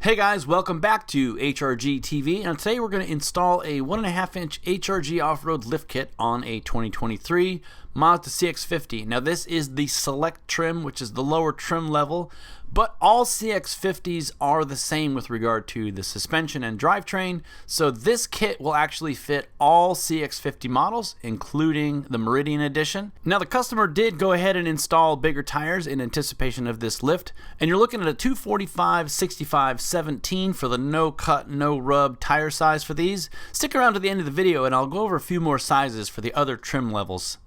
Hey guys, welcome back to HRG TV, and today we're going to install a 1.5-inch HRG Offroad lift kit on a 2023 Mazda CX-50. Now this is the select trim, which is the lower trim level, but all CX-50s are the same with regard to the suspension and drivetrain, so this kit will actually fit all CX-50 models, including the Meridian Edition. Now the customer did go ahead and install bigger tires in anticipation of this lift, and you're looking at a 245/65/17 for the no cut, no rub tire size for these. Stick around to the end of the video and I'll go over a few more sizes for the other trim levels.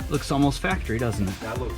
Looks almost factory, doesn't it? That looks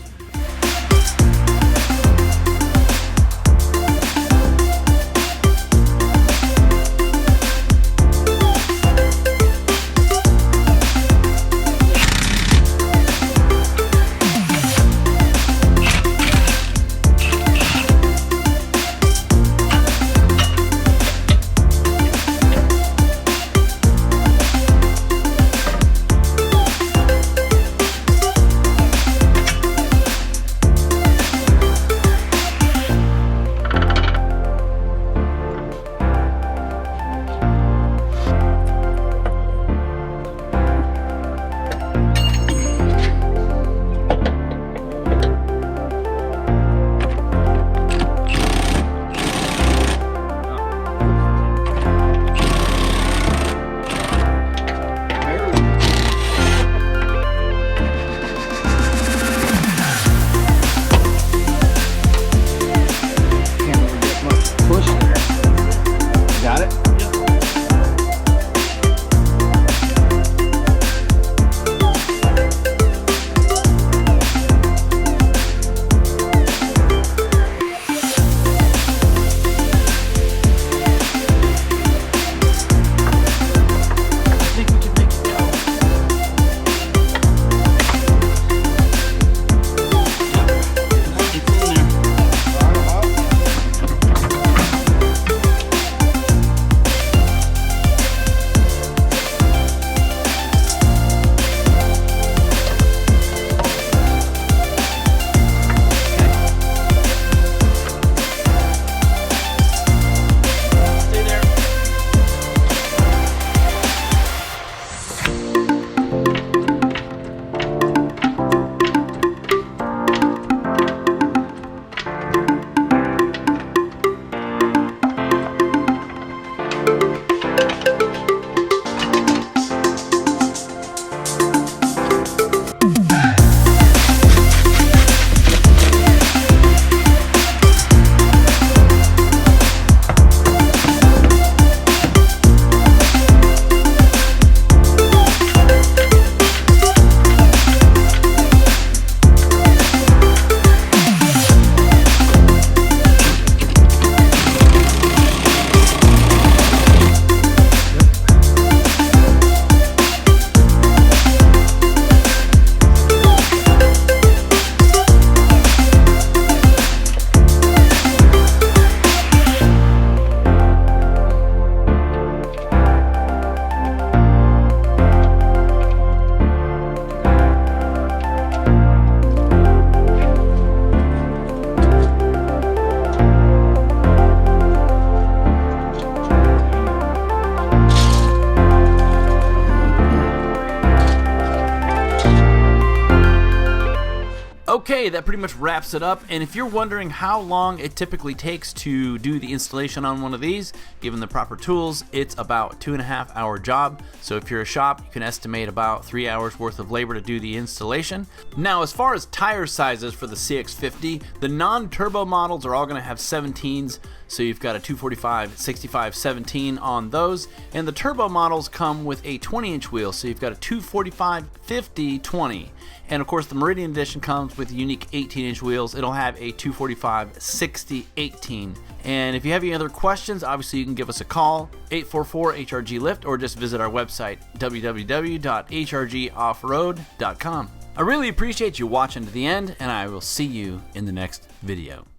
Okay, that pretty much wraps it up, and if you're wondering how long it typically takes to do the installation on one of these, given the proper tools, it's about a 2.5 hour job. So if you're a shop, you can estimate about 3 hours worth of labor to do the installation. Now, as far as tire sizes for the CX-50, the non-turbo models are all going to have 17s, so you've got a 245, 65, 17 on those, and the turbo models come with a 20-inch wheel, so you've got a 245, 50, 20. And of course, the Meridian Edition comes with unique 18-inch wheels. It'll have a 245, 60, 18. And if you have any other questions, obviously you can give us a call, 844-HRG-LIFT, or just visit our website, www.hrgoffroad.com. I really appreciate you watching to the end, and I will see you in the next video.